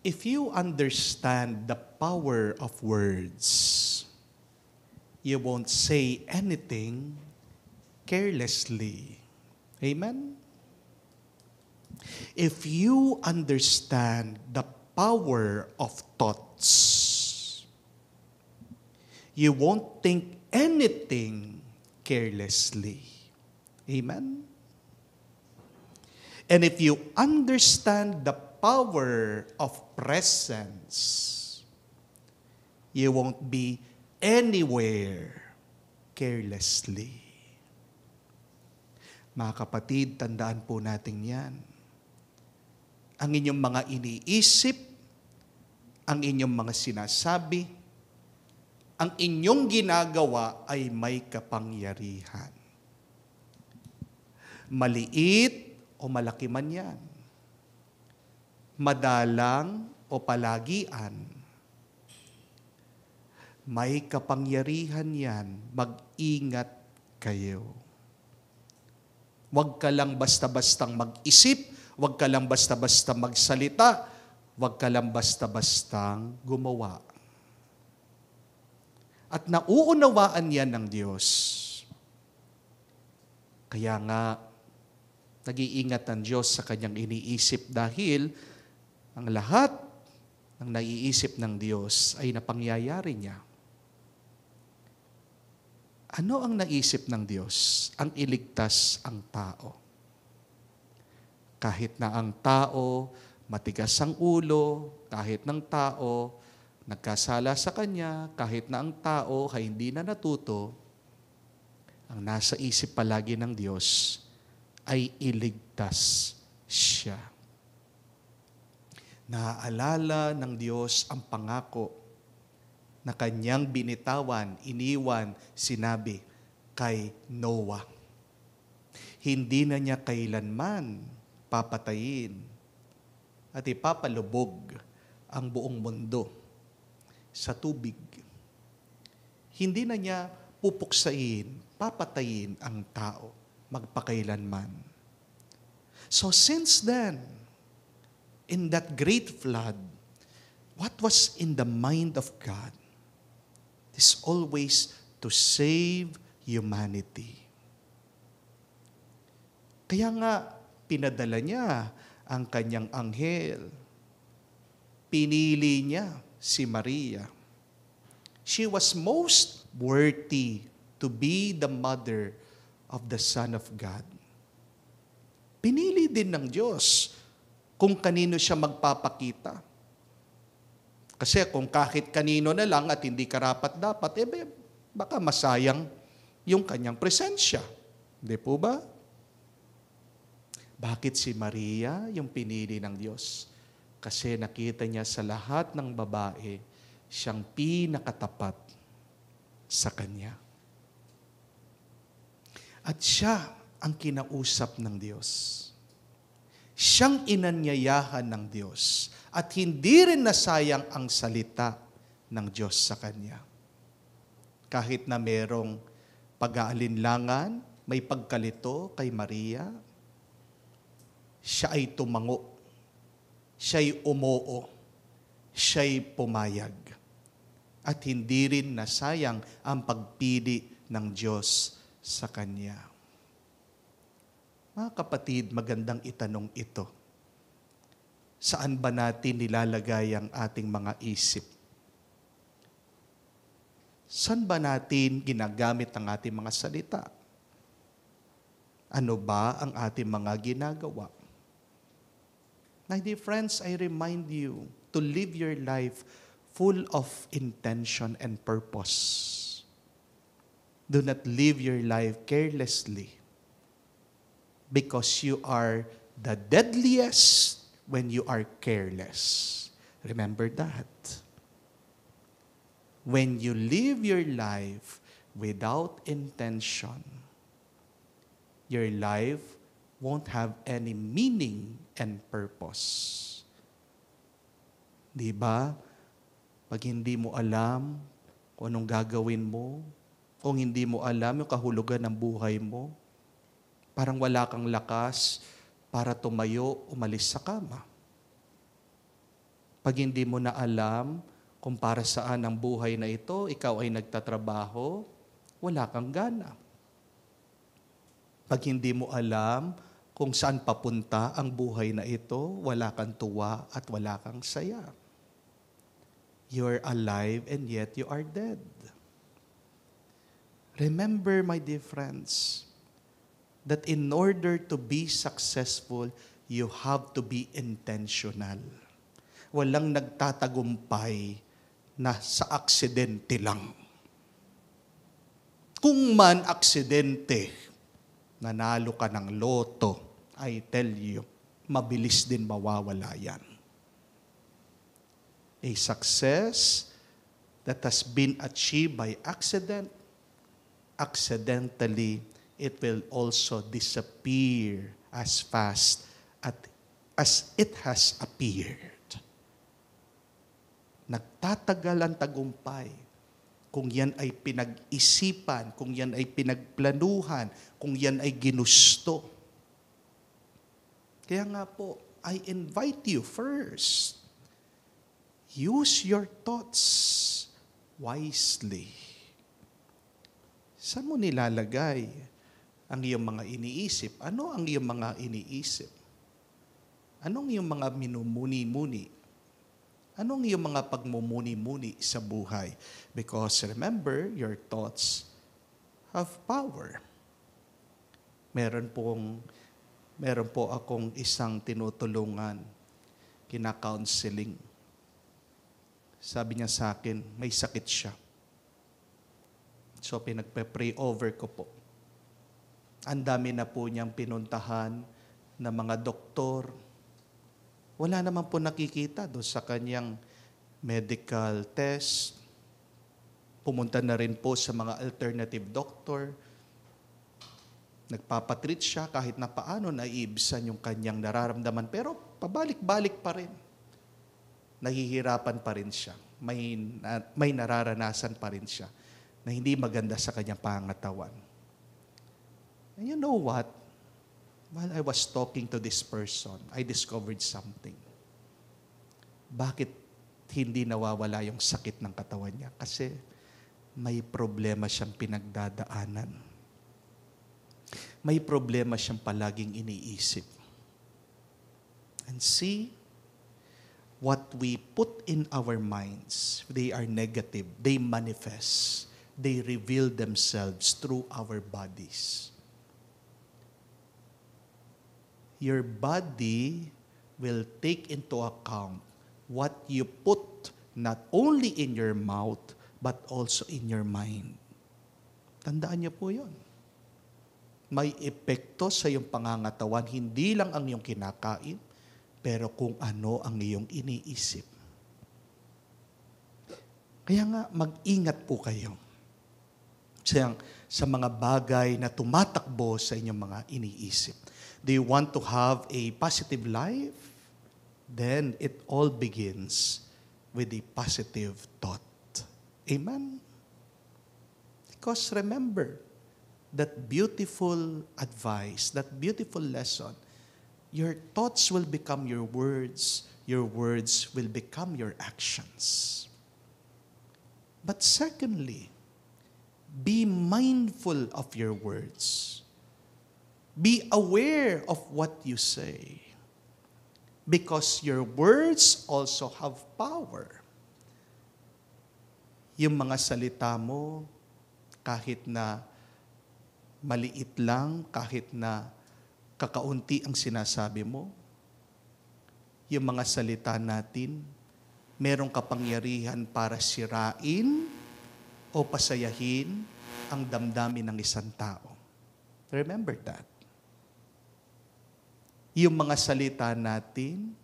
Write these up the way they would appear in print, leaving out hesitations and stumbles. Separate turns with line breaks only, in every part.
If you understand the power of words, you won't say anything carelessly. Amen? If you understand the power of thoughts, you won't think anything carelessly. Amen? And if you understand the power of presence, you won't be anywhere carelessly. Mga kapatid, tandaan po natin yan. Ang inyong mga iniisip, ang inyong mga sinasabi, ang inyong ginagawa ay may kapangyarihan. Maliit o malaki man yan. Madalang o palagian. May kapangyarihan yan. Mag-ingat kayo. Huwag ka lang basta-bastang mag-isip, huwag ka lang basta-basta magsalita, huwag ka lang basta-bastang gumawa. At nauunawaan yan ng Diyos. Kaya nga, nag-iingat ang Diyos sa kanyang iniisip dahil ang lahat ng naiisip ng Diyos ay napangyayari niya. Ano ang naisip ng Diyos? Ang iligtas ang tao. Kahit na ang tao matigas ang ulo, kahit ng tao nagkasala sa kanya, kahit na ang tao ay hindi na natuto, ang nasa isip palagi ng Diyos ay iligtas siya. Naaalala ng Diyos ang pangako na kanyang binitawan, iniwan, sinabi kay Noah. Hindi na niya kailanman papatayin at ipapalubog ang buong mundo sa tubig. Hindi na niya pupuksain, papatayin ang tao magpakailanman. So since then, in that great flood, what was in the mind of God is always to save humanity. Kaya nga, pinadala niya ang kanyang anghel. Pinili niya si Maria. She was most worthy to be the mother of the Son of God. Pinili din ng Diyos kung kanino siya magpapakita. Kasi kung kahit kanino na lang at hindi karapat-dapat, baka masayang yung kanyang presensya. Hindi po ba? Bakit si Maria yung pinili ng Diyos? Kasi nakita niya sa lahat ng babae, siyang pinakatapat sa kanya. At siya ang kinausap ng Diyos. Siyang inanyayahan ng Diyos. At hindi rin nasayang ang salita ng Diyos sa kanya. Kahit na merong pag-aalinlangan, may pagkalito kay Maria, siya ay tumango, siya'y umoo, siya'y pumayag. At hindi rin nasayang ang pagpili ng Diyos sa kanya. Mga kapatid, magandang itanong ito. Saan ba natin nilalagay ang ating mga isip? Saan ba natin ginagamit ang ating mga salita? Ano ba ang ating mga ginagawa? My dear friends, I remind you to live your life full of intention and purpose. Do not live your life carelessly because you are the deadliest when you are careless. Remember that. When you live your life without intention, your life won't have any meaning and purpose. Di ba? Pag hindi mo alam kung anong gagawin mo, kung hindi mo alam yung kahulugan ng buhay mo, parang wala kang lakas para tumayo, umalis sa kama. Pag hindi mo na alam kung para saan ang buhay na ito, ikaw ay nagtatrabaho, wala kang gana. Pag hindi mo alam kung saan papunta ang buhay na ito, wala kang tuwa at wala kang saya. You're alive and yet you are dead. Remember, my dear friends, that in order to be successful, you have to be intentional. Walang nagtatagumpay na sa aksidente lang. Kung man aksidente, nanalo ka ng loto, I tell you, mabilis din mawawala yan. A success that has been achieved by accident, accidentally, it will also disappear as fast as it has appeared. Nagtatagal ang tagumpay kung yan ay pinag-isipan, kung yan ay pinagplanuhan, kung yan ay ginusto. Kaya nga po, I invite you first, use your thoughts wisely. Saan mo nilalagay ang iyong mga iniisip? Ano ang iyong mga iniisip? Anong iyong mga minumuni-muni? Anong iyong mga pagmumuni-muni sa buhay? Because remember, your thoughts have power. Meron po akong isang tinutulungan, kina-counseling. Sabi niya sa akin, may sakit siya. So pinagpe-pray over ko po. Ang dami na po niyang pinuntahan na mga doktor. Wala naman po nakikita doon sa kanyang medical test. Pumunta na rin po sa mga alternative doctor. Nagpapatreat siya kahit na paano naiibsan yung kanyang nararamdaman. Pero pabalik-balik pa rin. Nahihirapan pa rin siya. May nararanasan pa rin siya na hindi maganda sa kanyang pangatawan. And you know what? While I was talking to this person, I discovered something. Bakit hindi nawawala yung sakit ng katawan niya? Kasi may problema siyang pinagdadaanan. May problema siyang palaging iniisip. And see, what we put in our minds, they are negative. They manifest. They reveal themselves through our bodies. Your body will take into account what you put not only in your mouth, but also in your mind. Tandaan niyo po yun. May epekto sa iyong pangangatawan, hindi lang ang iyong kinakain, pero kung ano ang iyong iniisip. Kaya nga, mag-ingat po kayo sa mga bagay na tumatakbo sa inyong mga iniisip. Do you want to have a positive life? Then it all begins with a positive thought. Amen? Because remember, that beautiful advice, that beautiful lesson, your thoughts will become your words will become your actions. But secondly, be mindful of your words. Be aware of what you say. Because your words also have power. Yung mga salita mo, kahit na maliit lang, kahit na kakaunti ang sinasabi mo, yung mga salita natin, merong kapangyarihan para sirain o pasayahin ang damdamin ng isang tao. Remember that. Yung mga salita natin,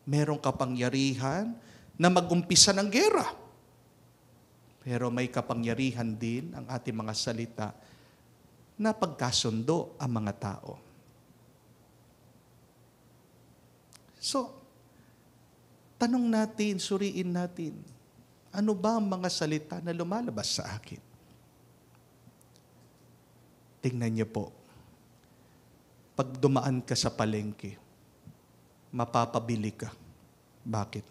merong kapangyarihan na mag-umpisa ng gera. Pero may kapangyarihan din ang ating mga salita na pagkasundo ang mga tao. So, tanong natin, suriin natin, ano ba ang mga salita na lumalabas sa akin? Tingnan niyo po. Pag dumaan ka sa palengke, mapapabili ka. Bakit?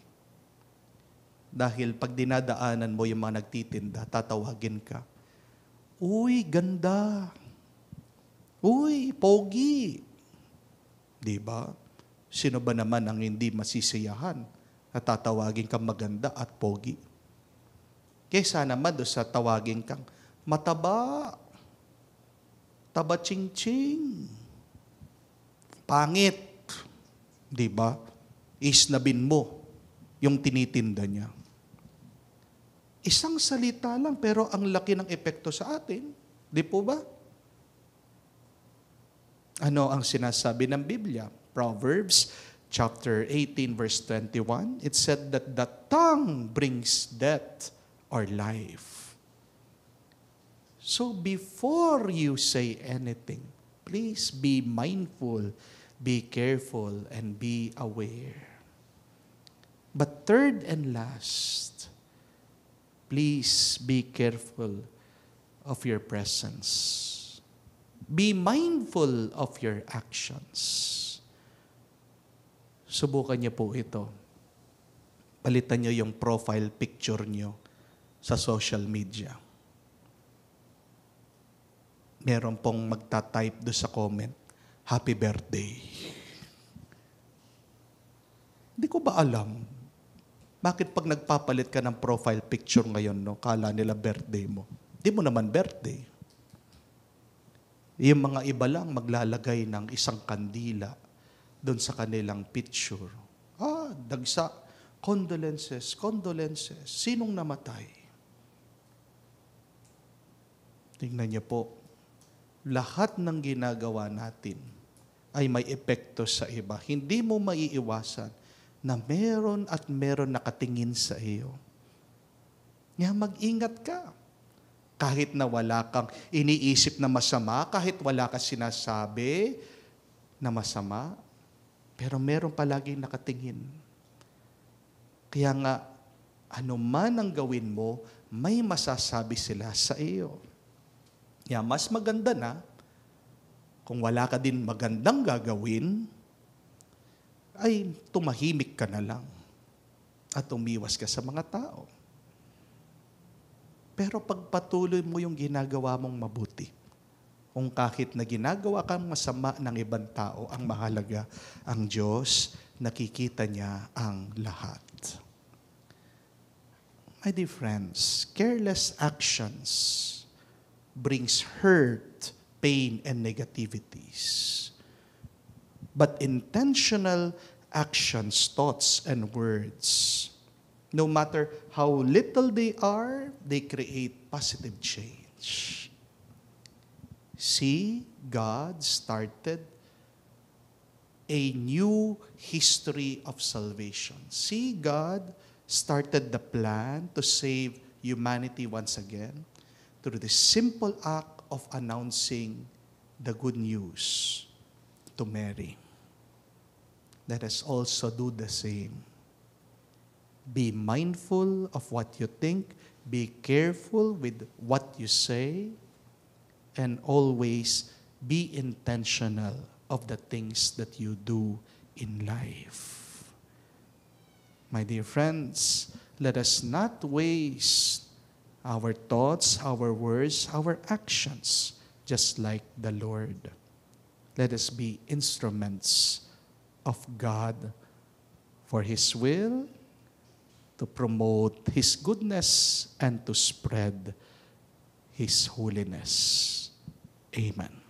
Dahil pag dinadaanan mo yung mga nagtitinda, tatawagin ka, "Uy, ganda! Uy, pogi!" Di ba? Sino ba naman ang hindi masisiyahan na tatawagin kang maganda at pogi? Kesa naman doon sa tawagin kang mataba, taba-ching-ching, pangit. Di ba? Isnabin mo yung tinitinda niya. Isang salita lang pero ang laki ng epekto sa atin. Di po ba? Ano ang sinasabi ng Biblia? Proverbs chapter 18 verse 21. It said that the tongue brings death or life. So before you say anything, please be mindful, be careful, and be aware. But third and last, please be careful of your presence. Be mindful of your actions. Subukan niyo po ito. Palitan niyo yung profile picture niyo sa social media. Meron pong magta-type do sa comment, "Happy birthday." Hindi ko ba alam? Bakit pag nagpapalit ka ng profile picture ngayon, no, kala nila birthday mo? Di mo naman birthday. Yung mga iba lang maglalagay ng isang kandila doon sa kanilang picture. Dagsa, condolences, condolences. Sinong namatay? Tingnan niyo po, lahat ng ginagawa natin ay may epekto sa iba. Hindi mo maiiwasan na meron at meron nakatingin sa iyo. Kaya mag-ingat ka. Kahit na wala kang iniisip na masama, kahit wala kang sinasabi na masama, pero meron palaging nakatingin. Kaya nga, ano man ang gawin mo, may masasabi sila sa iyo. Kaya mas maganda na, kung wala ka din magandang gagawin, ay tumahimik ka na lang at umiwas ka sa mga tao. Pero pagpatuloy mo yung ginagawa mong mabuti, kung kahit na ginagawa kang masama ng ibang tao, ang mahalaga, ang Diyos, nakikita niya ang lahat. My dear friends, careless actions brings hurt, pain, and negativities. But intentional actions, thoughts, and words, no matter how little they are, they create positive change. See, God started a new history of salvation. See, God started the plan to save humanity once again through the simple act of announcing the good news to Mary. Let us also do the same. Be mindful of what you think, be careful with what you say, and always be intentional of the things that you do in life. My dear friends, let us not waste our thoughts, our words, our actions, just like the Lord. Let us be instruments of God for His will, to promote His goodness, and to spread His holiness. Amen.